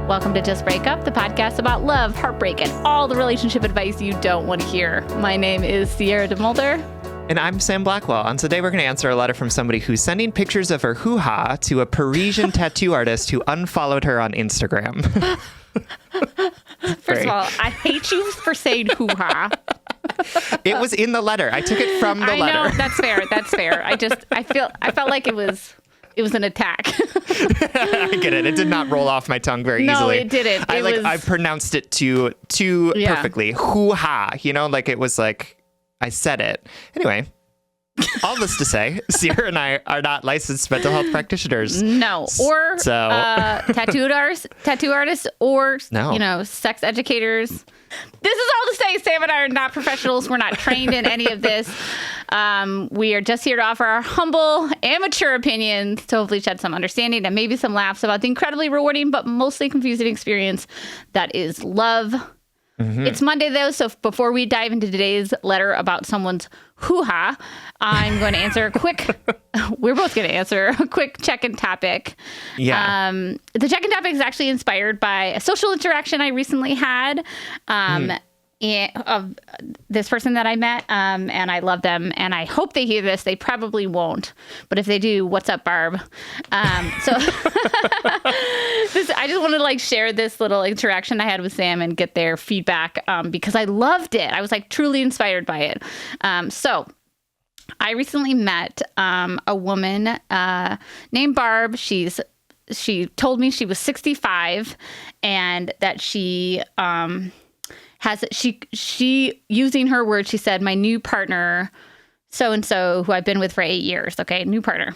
Welcome to Just Break Up, the podcast about love, heartbreak, and all the relationship advice you don't want to hear. My name is Sierra DeMulder. And I'm Sam Blackwell. And today we're going to answer a letter from somebody who's sending pictures of her hoo-ha to a Parisian tattoo artist who unfollowed her on Instagram. First of all, I hate you for saying hoo-ha. It was in the letter. I took it from the letter. I know, that's fair. That's fair. I felt like it was an attack. I get it. It did not roll off my tongue very easily. No, it didn't. I pronounced it too perfectly. Hoo-ha. You know, like it was like I said it. Anyway, all this to say, Sierra and I are not licensed mental health practitioners. No. Or tattoo artists or, sex educators. This is all to say Sam and I are not professionals. We're not trained in any of this. We are just here to offer our humble, amateur opinions to hopefully shed some understanding and maybe some laughs about the incredibly rewarding but mostly confusing experience that is love. Mm-hmm. It's Monday, though, so before we dive into today's letter about someone's hoo-ha, I'm going to answer we're both going to answer a quick check-in topic. Yeah. The check-in topic is actually inspired by a social interaction I recently had of this person that I met, and I love them, and I hope they hear this. They probably won't, but if they do, what's up, Barb? I just wanted to share this little interaction I had with Sam and get their feedback because I loved it. I was truly inspired by it. So I recently met a woman named Barb. She told me she was 65 and that she using her words, she said, my new partner, so-and-so, who I've been with for 8 years. Okay, new partner.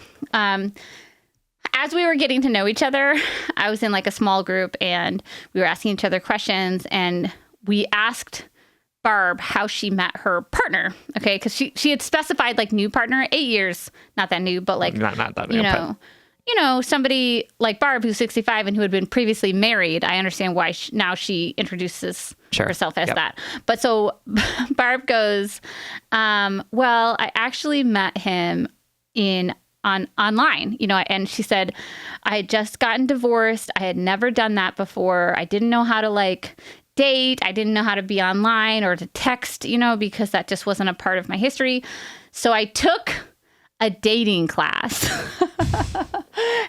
As we were getting to know each other, I was in a small group and we were asking each other questions, and we asked Barb how she met her partner. Okay, because she had specified new partner, 8 years, not that new, but not that new, somebody like Barb who's 65 and who had been previously married. I understand why now she introduces herself as that. But so Barb goes, well, I actually met him online, and she said, I had just gotten divorced. I had never done that before. I didn't know how to date. I didn't know how to be online or to text, because that just wasn't a part of my history. So I took a dating class.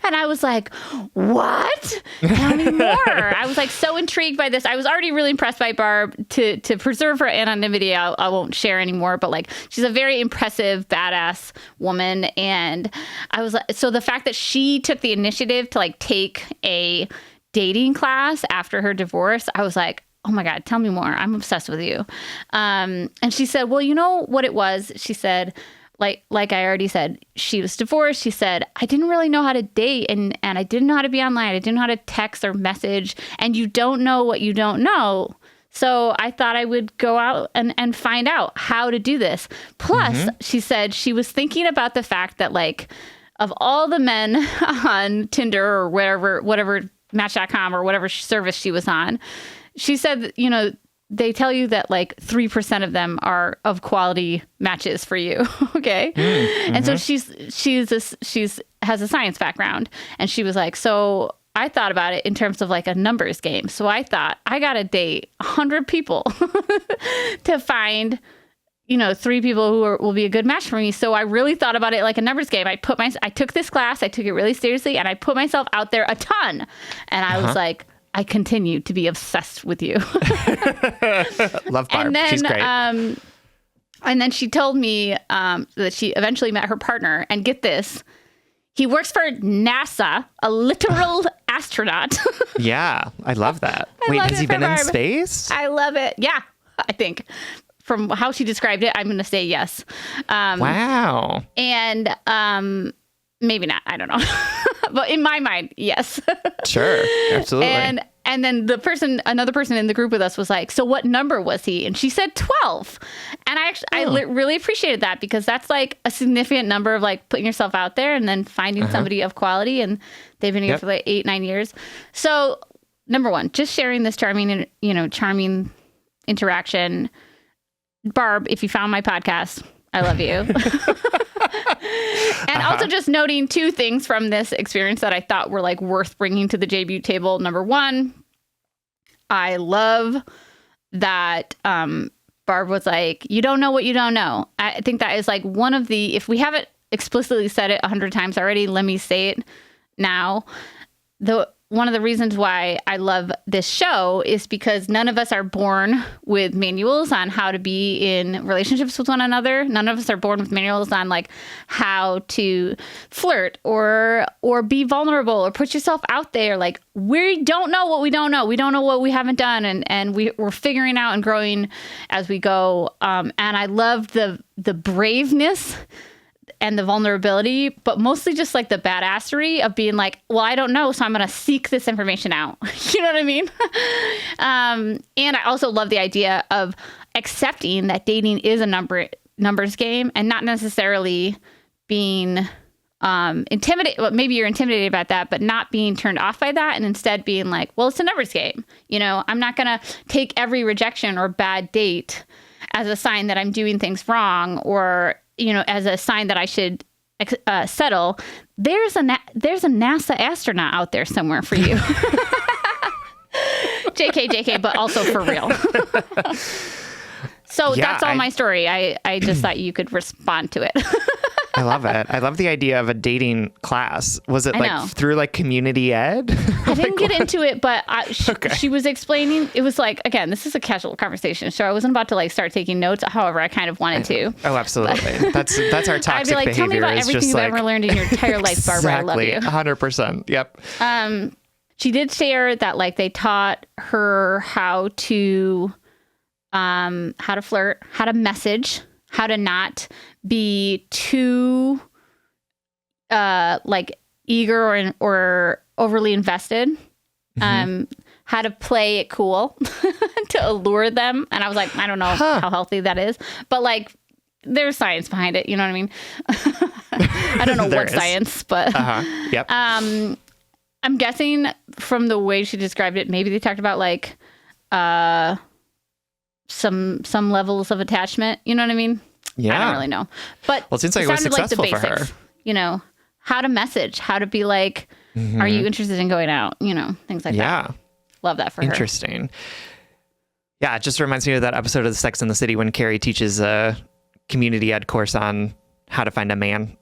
And I was like, what? Tell me more. I was so intrigued by this. I was already really impressed by Barb. To preserve her anonymity, I won't share anymore, but she's a very impressive, badass woman. And I was so the fact that she took the initiative to take a dating class after her divorce, I was like, oh my God, tell me more. I'm obsessed with you. And she said, well, you know what it was? She said, like I already said, she was divorced. She said, I didn't really know how to date and I didn't know how to be online. I didn't know how to text or message, and you don't know what you don't know. So I thought I would go out and find out how to do this. Plus, she said she was thinking about the fact that of all the men on Tinder or whatever Match.com or whatever service she was on, she said, they tell you that 3% of them are of quality matches for you. Okay. Mm-hmm. And so she has a science background, and she was so I thought about it in terms of a numbers game. So I thought I got to date 100 people to find, 3 people who will be a good match for me. So I really thought about it like a numbers game. I took this class, I took it really seriously, and I put myself out there a ton. And I was I continue to be obsessed with you. Love Barb. She's great. And then she told me that she eventually met her partner. And get this, he works for NASA, a literal astronaut. Yeah, I love that. Wait, has he been in space? I love it. Yeah, I think. From how she described it, I'm going to say yes. Wow. And maybe not. I don't know. But in my mind, yes. Sure. Absolutely. And then another person in the group with us was like, so what number was he? And she said 12. And I really appreciated that, because that's a significant number of putting yourself out there and then finding somebody of quality. And they've been here for 8-9 years. So number one, just sharing this charming interaction. Barb, if you found my podcast, I love you. And also just noting 2 things from this experience that I thought were worth bringing to the JBU table. Number one, I love that Barb was like, you don't know what you don't know. I think that is like one of the, if we haven't explicitly said it 100 times already, let me say it now. One of the reasons why I love this show is because none of us are born with manuals on how to be in relationships with one another. None of us are born with manuals on like how to flirt or be vulnerable or put yourself out there. Like, we don't know what we don't know. We don't know what we haven't done. And we're figuring out and growing as we go. And I love the braveness and the vulnerability, but mostly just like the badassery of being like, well, I don't know, so I'm going to seek this information out. You know what I mean? And I also love the idea of accepting that dating is a numbers game and not necessarily being intimidated. Well, maybe you're intimidated about that, but not being turned off by that, and instead being like, well, it's a numbers game. You know, I'm not going to take every rejection or bad date as a sign that I'm doing things wrong, or you know, as a sign that I should settle. There's a NASA astronaut out there somewhere for you. JK, but also for real. So yeah, that's all my story. I just thought you could respond to it. I love it. I love the idea of a dating class. Was it like through like community ed? I didn't get into it, but she was explaining. It was like, again, this is a casual conversation, so I wasn't about to like start taking notes. However, I kind of wanted to. Oh, absolutely. That's our toxic I'd be like, behavior. tell me about everything you've ever learned in your entire life, Barbara. Exactly, I love you. 100%. Yep. She did share that like they taught her how to flirt, how to message, how to not be too like eager or overly invested, how to play it cool to allure them. And I was like, I don't know how healthy that is, but like there's science behind it. You know what I mean? I don't know what science, but yep. I'm guessing from the way she described it, maybe they talked about like some levels of attachment. You know what I mean? Yeah. I don't really know. But well, it seems like it was successful for her. You know, how to message, how to be like, are you interested in going out? You know, things like that. Yeah. Love that for her. Interesting. Yeah, it just reminds me of that episode of Sex and the City when Carrie teaches a community ed course on how to find a man.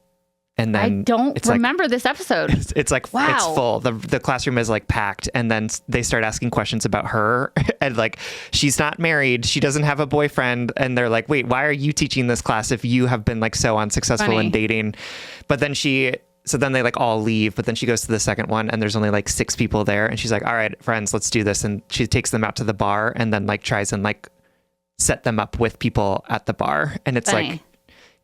And then I don't remember this episode. It's like, wow. It's full. The classroom is like packed. And then they start asking questions about her. And like, she's not married. She doesn't have a boyfriend. And they're like, wait, why are you teaching this class if you have been like so unsuccessful in dating? But then so then they like all leave. But then she goes to the second one and there's only like 6 people there. And she's like, all right, friends, let's do this. And she takes them out to the bar and then like tries and like set them up with people at the bar. And it's like,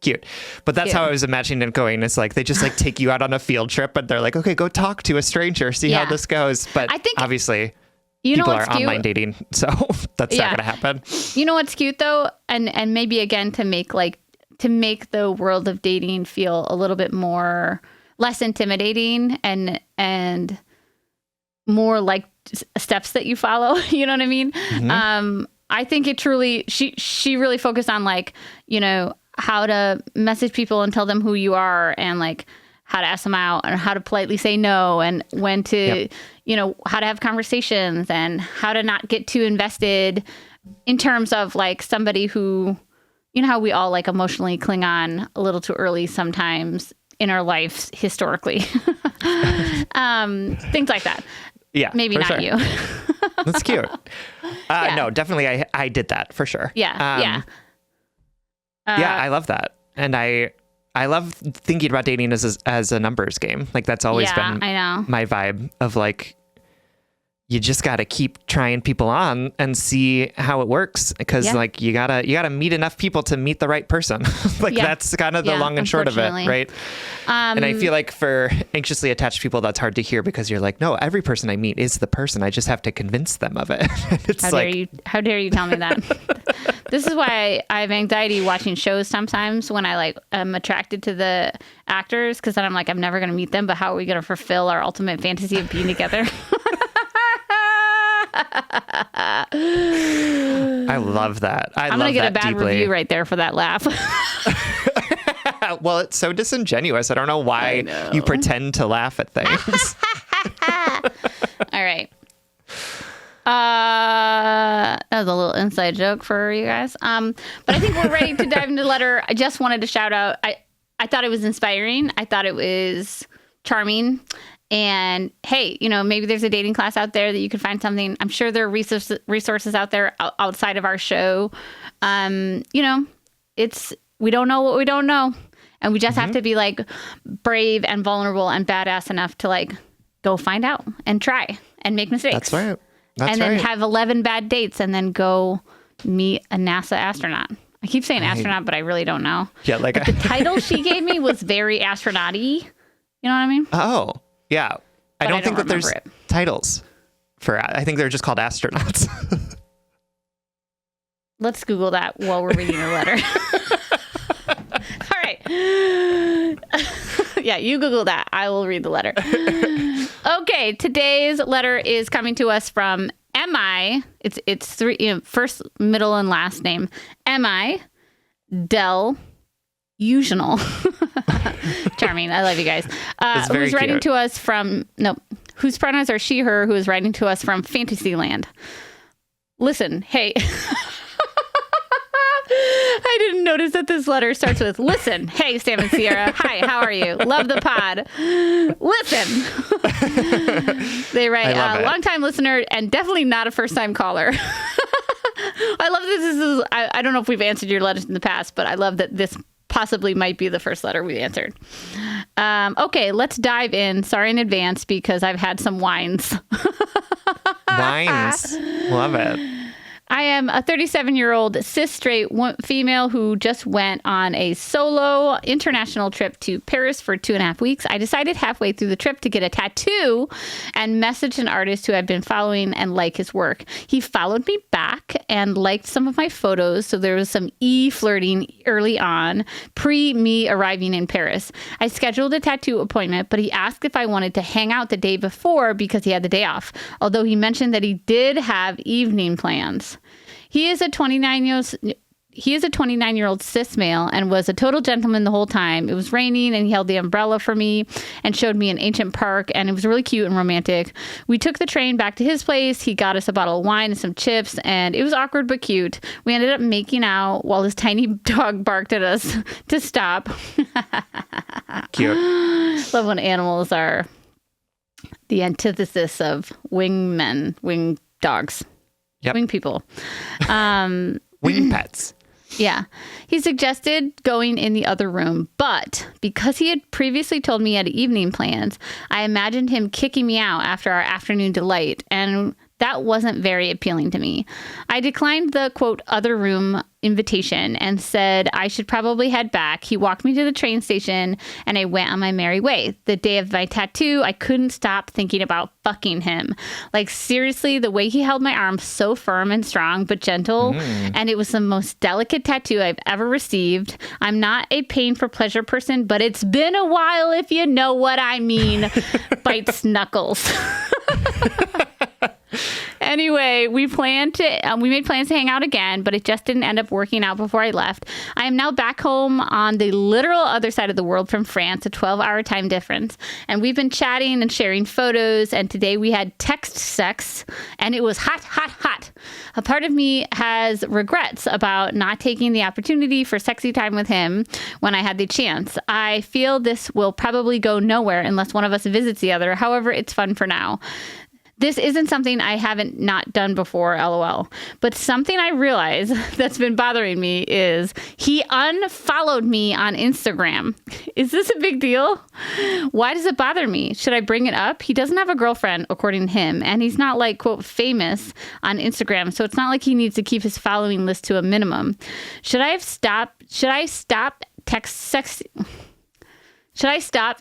cute. But that's how I was imagining it going. It's like they just like take you out on a field trip and they're like, okay, go talk to a stranger, see how this goes. But I think obviously people are online dating, so that's not going to happen. You know what's cute though? And maybe again to make the world of dating feel a little bit less intimidating and more like steps that you follow. You know what I mean? I think it truly, she really focused on like, you know, how to message people and tell them who you are and like how to ask them out and how to politely say no and when to, you know, how to have conversations and how to not get too invested in terms of like somebody who, you know, how we all like emotionally cling on a little too early sometimes in our lives historically. Things like that. Yeah. Maybe not you. That's cute. No, definitely. I did that for sure. Yeah. Yeah, I love that. And I love thinking about dating as a numbers game. Like that's always been my vibe of like, you just got to keep trying people on and see how it works. Because like you gotta meet enough people to meet the right person. Like that's kind of the long and short of it. Right. And I feel like for anxiously attached people, that's hard to hear because you're like, no, every person I meet is the person. I just have to convince them of it. It's how dare you tell me that? This is why I have anxiety watching shows sometimes when I like am attracted to the actors, because then I'm like, I'm never going to meet them, but how are we going to fulfill our ultimate fantasy of being together? I love that. I'm going to get a bad review right there for that laugh. Well, it's so disingenuous. I don't know why you pretend to laugh at things. All right. inside joke for you guys. But I think we're ready to dive into the letter. I just wanted to shout out. I thought it was inspiring. I thought it was charming. And hey, maybe there's a dating class out there that you can find something. I'm sure there are resources out there outside of our show. We don't know what we don't know. And we just have to be like brave and vulnerable and badass enough to like go find out and try and make mistakes. That's right. And then have 11 bad dates and then go meet a NASA astronaut. I keep saying astronaut, but I really don't know. Yeah, like the title she gave me was very astronaut-y. You know what I mean? Oh, yeah. I don't think that there's titles for. I think they're just called astronauts. Let's Google that while we're reading the letter. All right. Yeah, you Google that. I will read the letter. Okay, today's letter is coming to us from M.I. It's three, first, middle, and last name. M.I. Del Usional. Charming. I love you guys. Who's writing cute. to us from, whose pronouns are she, her, who is writing to us from Fantasyland. Listen, hey. I didn't notice that this letter starts with, listen, hey, Sam and Sierra. Hi, how are you? Love the pod. Listen. They write, longtime listener and definitely not a first-time caller. I love this. I don't know if we've answered your letters in the past, but I love that this possibly might be the first letter we answered. Okay, let's dive in. Sorry in advance because I've had some wines. Wines. Love it. I am a 37-year-old cis straight female who just went on a solo international trip to Paris for 2.5 weeks. I decided halfway through the trip to get a tattoo and messaged an artist who I'd been following and like his work. He followed me back and liked some of my photos, so there was some flirting early on, pre me arriving in Paris. I scheduled a tattoo appointment, but he asked if I wanted to hang out the day before because he had the day off, although he mentioned that he did have evening plans. He is a 29-year-old cis male and was a total gentleman the whole time. It was raining and he held the umbrella for me and showed me an ancient park, and it was really cute and romantic. We took the train back to his place. He got us a bottle of wine and some chips, and it was awkward but cute. We ended up making out while his tiny dog barked at us to stop. Cute. Love when animals are the antithesis of winged dogs. Yep. Wing people. Wing pets. Yeah. He suggested going in the other room, but because he had previously told me he had evening plans, I imagined him kicking me out after our afternoon delight, and that wasn't very appealing to me. I declined the, quote, other room invitation and said I should probably head back. He walked me to the train station and I went on my merry way. The day of my tattoo, I couldn't stop thinking about fucking him. Like, seriously, the way he held my arm so firm and strong but gentle, and it was the most delicate tattoo I've ever received. I'm not a pain for pleasure person, but it's been a while, if you know what I mean. Bites knuckles. Anyway, we made plans to hang out again, but it just didn't end up working out before I left. I am now back home on the literal other side of the world from France, a 12-hour time difference. And we've been chatting and sharing photos, and today we had text sex, and it was hot, hot, hot. A part of me has regrets about not taking the opportunity for sexy time with him when I had the chance. I feel this will probably go nowhere unless one of us visits the other. However, it's fun for now. This isn't something I haven't not done before, LOL. But something I realize that's been bothering me is he unfollowed me on Instagram. Is this a big deal? Why does it bother me? Should I bring it up? He doesn't have a girlfriend, according to him, and he's not like, quote, famous on Instagram, so it's not like he needs to keep his following list to a minimum. Should I stop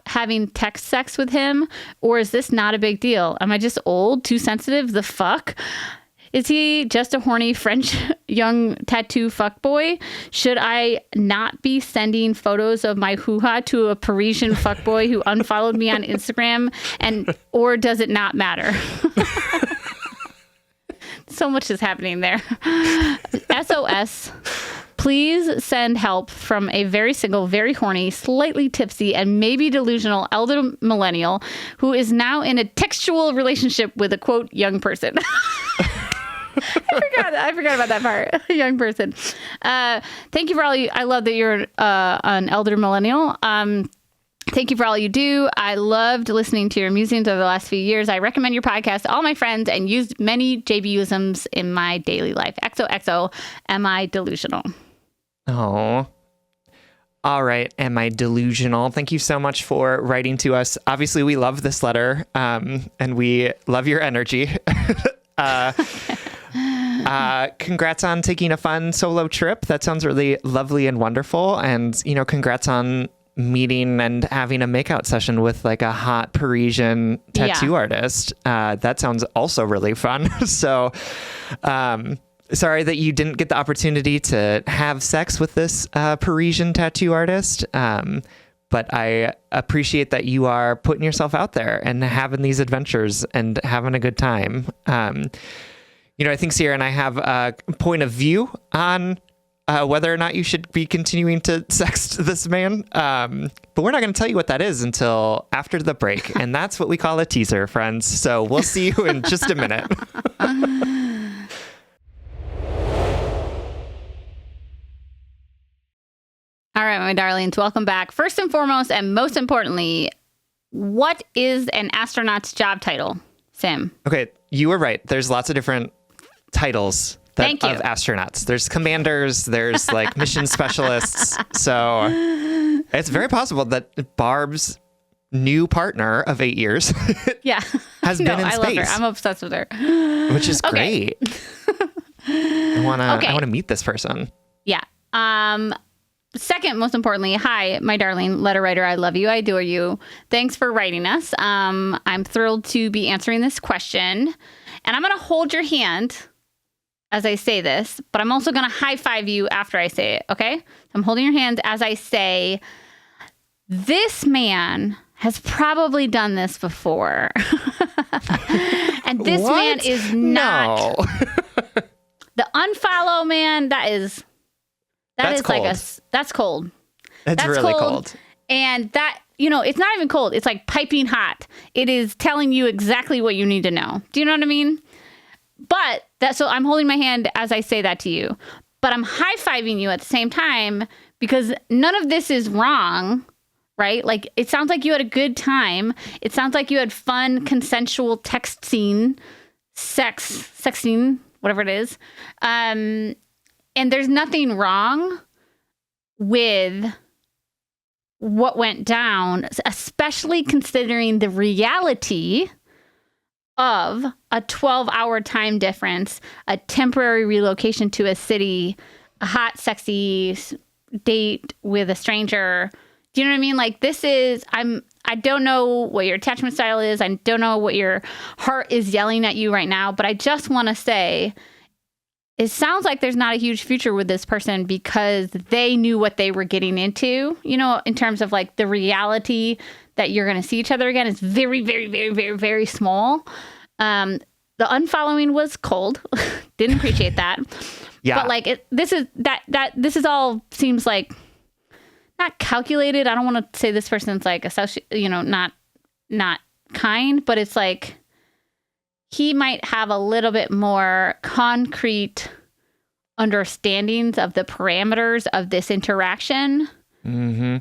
having text sex with him, or is this not a big deal? Am I just old, too sensitive? The fuck? Is he just a horny French young tattoo fuckboy? Should I not be sending photos of my hoo-ha to a Parisian fuckboy who unfollowed me on Instagram, or does it not matter? So much is happening there. SOS. Please send help from a very single, very horny, slightly tipsy, and maybe delusional elder millennial who is now in a textual relationship with a, quote, young person. I forgot I forgot about that part. Young person. Thank you for all you. I love that you're an elder millennial. Thank you for all you do. I loved listening to your musings over the last few years. I recommend your podcast to all my friends and used many JBisms in my daily life. XOXO, am I delusional? Oh. All right. Am I delusional? Thank you so much for writing to us. Obviously, we love this letter, and we love your energy. Congrats on taking a fun solo trip. That sounds really lovely and wonderful. And, congrats on meeting and having a makeout session with like a hot Parisian tattoo artist. That sounds also really fun. So, sorry that you didn't get the opportunity to have sex with this Parisian tattoo artist. But I appreciate that you are putting yourself out there and having these adventures and having a good time. I think Sierra and I have a point of view on whether or not you should be continuing to sext this man. But we're not going to tell you what that is until after the break. And that's what we call a teaser, friends. So we'll see you in just a minute. All right, my darlings, welcome back. First and foremost, and most importantly, what is an astronaut's job title, Sim? Okay, you were right. There's lots of different titles of astronauts. There's commanders, there's like mission specialists. So it's very possible that Barb's new partner of 8 years has been in space. I love her. I'm obsessed with her. Which is great. I want to meet this person. Yeah. Second, most importantly, hi, my darling letter writer. I love you. I adore you. Thanks for writing us. I'm thrilled to be answering this question. And I'm going to hold your hand as I say this, but I'm also going to high five you after I say it. Okay? I'm holding your hand as I say, this man has probably done this before. And this man is not. No. The unfollow man, that's cold. That's cold. That's really cold. And that, it's not even cold. It's like piping hot. It is telling you exactly what you need to know. Do you know what I mean? So I'm holding my hand as I say that to you, but I'm high-fiving you at the same time because none of this is wrong, right? Like, it sounds like you had a good time. It sounds like you had fun, consensual sexting, whatever it is. And there's nothing wrong with what went down, especially considering the reality of a 12-hour time difference, a temporary relocation to a city, a hot, sexy date with a stranger. Do you know what I mean? Like, I don't know what your attachment style is. I don't know what your heart is yelling at you right now, but I just want to say, it sounds like there's not a huge future with this person because they knew what they were getting into, in terms of like the reality that you're going to see each other again is very, very, very, very, very small. The unfollowing was cold. Didn't appreciate that. Yeah. But like this is all seems like not calculated. I don't want to say this person's like not kind, but it's like he might have a little bit more concrete understandings of the parameters of this interaction. Mm-hmm.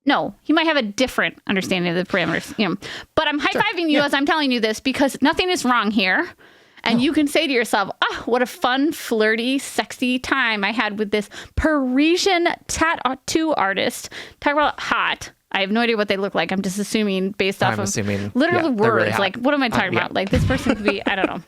No, he might have a different understanding of the parameters, But I'm high-fiving you as I'm telling you this because nothing is wrong here. And you can say to yourself, oh, what a fun, flirty, sexy time I had with this Parisian tattoo artist. Talk about hot. I have no idea what they look like. I'm just assuming based off of literally words. Really like, what am I talking about? Like, this person could be, I don't know.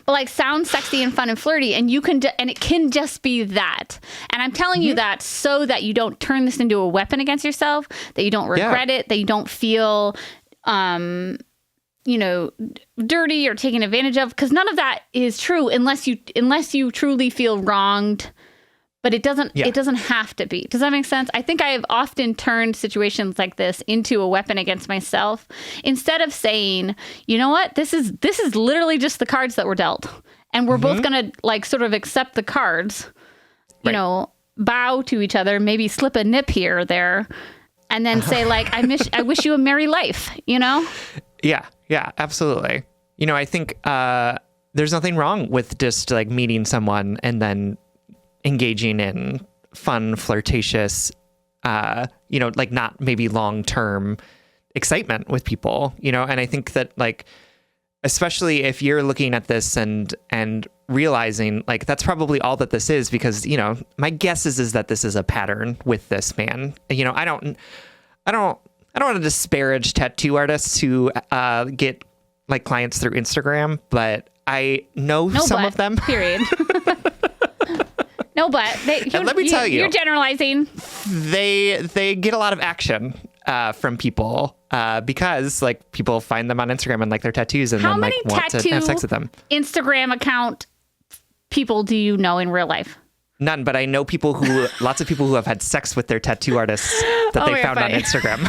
But like, sounds sexy and fun and flirty, and and it can just be that. And I'm telling you that so that you don't turn this into a weapon against yourself, that you don't regret it, that you don't feel, dirty or taken advantage of, because none of that is true unless you truly feel wronged. But it doesn't have to be. Does that make sense? I think I have often turned situations like this into a weapon against myself instead of saying, you know what, this is literally just the cards that were dealt. And we're both going to like sort of accept the cards, bow to each other, maybe slip a nip here or there, and then say like, I wish you a merry life, Yeah, absolutely. I think there's nothing wrong with just like meeting someone and then engaging in fun, flirtatious, like not maybe long-term excitement with people, and I think that like, especially if you're looking at this and realizing like that's probably all that this is, because my guess is that this is a pattern with this man. I don't want to disparage tattoo artists who get like clients through Instagram, but I know some of them. Period. No, but let me tell you, you're generalizing. They get a lot of action from people because like people find them on Instagram and like their tattoos and then like want to have sex with them. Instagram account people do you know in real life? None, but I know lots of people who have had sex with their tattoo artists that they found funny. On Instagram.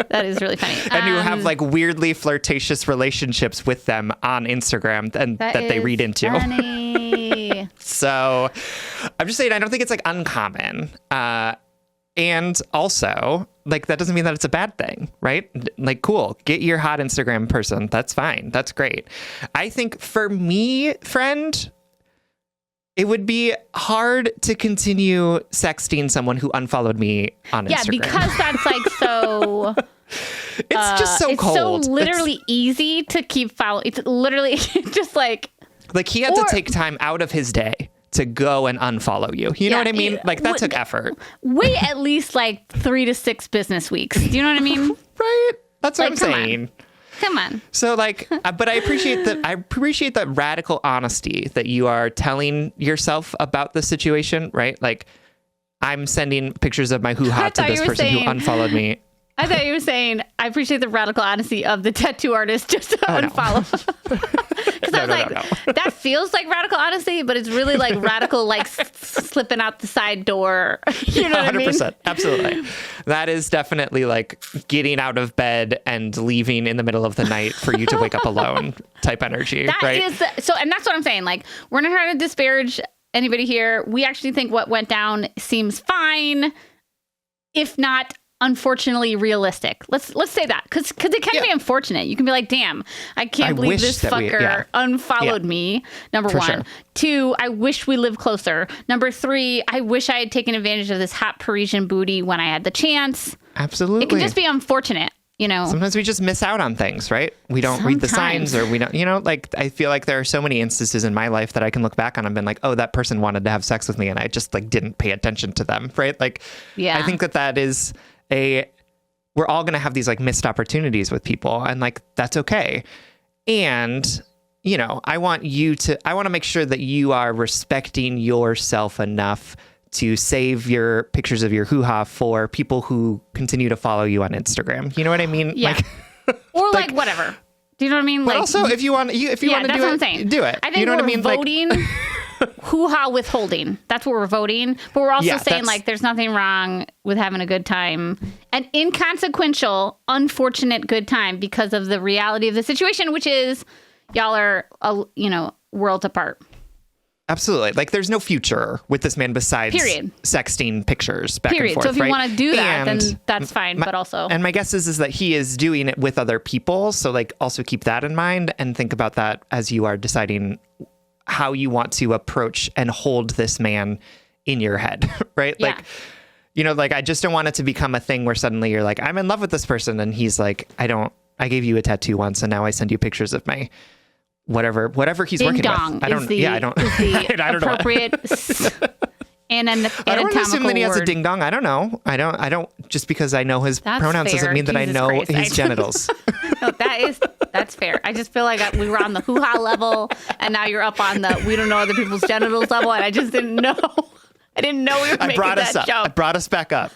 That is really funny. And who have like weirdly flirtatious relationships with them on Instagram and that they read into. Funny. So I'm just saying, I don't think it's like uncommon. And also, like, that doesn't mean that it's a bad thing, right? Like, cool. Get your hot Instagram person. That's fine. That's great. I think for me, friend, it would be hard to continue sexting someone who unfollowed me on Instagram. Yeah, because that's like so... It's just so cold. It's so literally easy to keep following. It's literally just like... Like, he had to take time out of his day to go and unfollow you. You know what I mean? Like, that took effort. Wait at least like 3 to 6 business weeks. Do you know what I mean? Right? That's what I'm saying. Come on. So like, but I appreciate that. I appreciate that radical honesty that you are telling yourself about the situation, right? Like, I'm sending pictures of my hoo-ha to this person who unfollowed me. I thought you were saying, I appreciate the radical honesty of the tattoo artist just to unfollow. Because I was like, that feels like radical honesty, but it's really like radical, like slipping out the side door. You know what 100%, I mean? 100%. Absolutely. That is definitely like getting out of bed and leaving in the middle of the night for you to wake up alone type energy. That right? is, so, and that's what I'm saying. Like, we're not trying to disparage anybody here. We actually think what went down seems fine, if not unfortunately realistic. Let's say that, because it can be unfortunate. You can be like, damn, I can't believe this fucker unfollowed me. Number one. Sure. 2, I wish we lived closer. Number 3, I wish I had taken advantage of this hot Parisian booty when I had the chance. Absolutely. It can just be unfortunate. Sometimes we just miss out on things, right? We don't read the signs, or we don't, like, I feel like there are so many instances in my life that I can look back on and been like, oh, that person wanted to have sex with me and I just like didn't pay attention to them, right? Like, I think that is we're all going to have these like missed opportunities with people, and like, that's okay. And, I want to make sure that you are respecting yourself enough to save your pictures of your hoo-ha for people who continue to follow you on Instagram. You know what I mean? Yeah. Or like whatever. Do you know what I mean? But like, also, if you want to do it, do it. I think you know we're what I mean? Voting hoo-ha withholding. That's what we're voting. But we're also saying like there's nothing wrong with having a good time. An inconsequential, unfortunate good time because of the reality of the situation, which is y'all are, worlds apart. Absolutely. Like, there's no future with this man besides sexting pictures back and forth. So if you want to do that, and then that's fine. But also, and my guess is that he is doing it with other people. So like, also keep that in mind and think about that as you are deciding how you want to approach and hold this man in your head, right? Yeah. Like, like, I just don't want it to become a thing where suddenly you're like, I'm in love with this person, and he's like, I gave you a tattoo once, and now I send you pictures of my whatever he's ding working dong with. I don't know. I don't appropriate and an I don't want to assume that he has a ding dong. I don't know. I don't just because I know his pronouns doesn't mean that I know his genitals. No, that's fair. I just feel like we were on the hoo-ha level, and now you're up on the we don't know other people's genitals level, and I just didn't know. I didn't know we were making that jump. I brought us back up.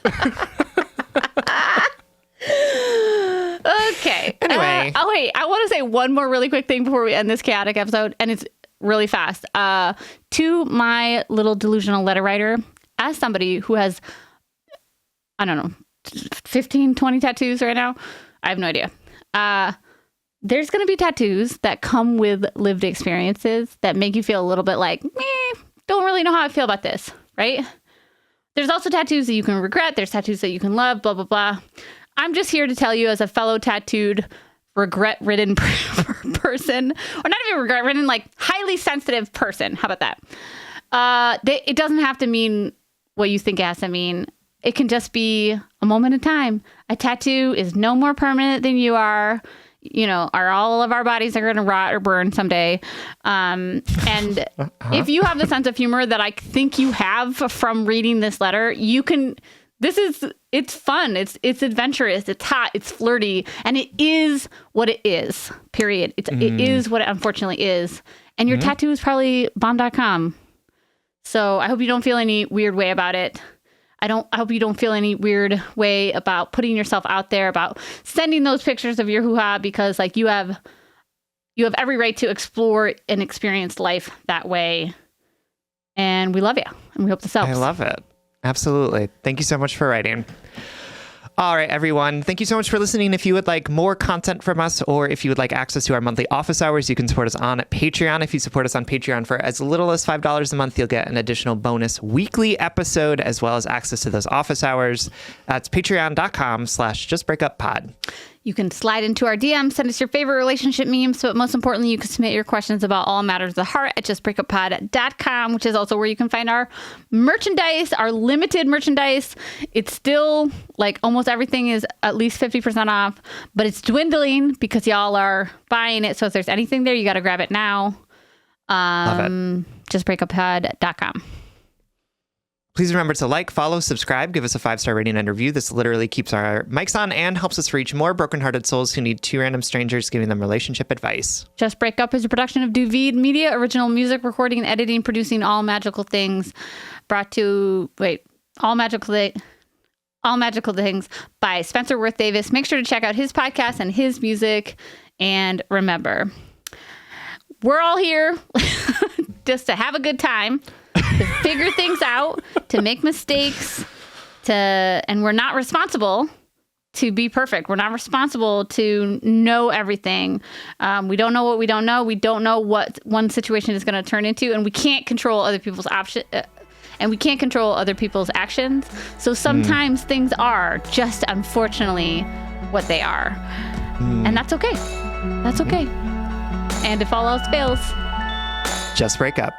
Okay. Anyway. Wait. I want to say one more really quick thing before we end this chaotic episode, and it's really fast. To my little delusional letter writer, as somebody who has, I don't know, 15, 20 tattoos right now, I have no idea. There's going to be tattoos that come with lived experiences that make you feel a little bit like, don't really know how I feel about this, right? There's also tattoos that you can regret. There's tattoos that you can love, blah, blah, blah. I'm just here to tell you, as a fellow tattooed regret-ridden person, or not even regret-ridden, like highly sensitive person. How about that? It doesn't have to mean what you think it has to mean. It can just be a moment in time. A tattoo is no more permanent than you are. All of our bodies are going to rot or burn someday. And if you have the sense of humor that I think you have from reading this letter, you can. It's fun. It's adventurous. It's hot. It's flirty. And it is what it is, period. It is what it unfortunately is. And your tattoo is probably bomb.com. So I hope you don't feel any weird way about it. I hope you don't feel any weird way about putting yourself out there, about sending those pictures of your hoo-ha, because like you have every right to explore and experience life that way. And we love you. And we hope this helps. I love it. Absolutely. Thank you so much for writing. All right, everyone. Thank you so much for listening. If you would like more content from us, or if you would like access to our monthly office hours, you can support us on Patreon. If you support us on Patreon for as little as $5 a month, you'll get an additional bonus weekly episode, as well as access to those office hours. That's patreon.com/justbreakuppod. You can slide into our DM, send us your favorite relationship memes, but most importantly, you can submit your questions about all matters of the heart at justbreakuppod.com, which is also where you can find our merchandise, our limited merchandise. It's still like almost everything is at least 50% off, but it's dwindling because y'all are buying it. So if there's anything there, you got to grab it now. Love it. Justbreakuppod.com. Please remember to like, follow, subscribe, give us a 5-star rating and review. This literally keeps our mics on and helps us reach more brokenhearted souls who need two random strangers giving them relationship advice. Just Break Up is a production of Duvid Media, original music, recording, and editing, producing all magical things. All magical things by Spencer Worth Davis. Make sure to check out his podcast and his music. And remember, we're all here just to have a good time, to figure things out, to make mistakes, and we're not responsible to be perfect. We're not responsible to know everything. We don't know what we don't know. We don't know what one situation is going to turn into, and we can't control other people's and we can't control other people's actions. So sometimes things are just unfortunately what they are. And that's okay. That's okay. And if all else fails, just break up.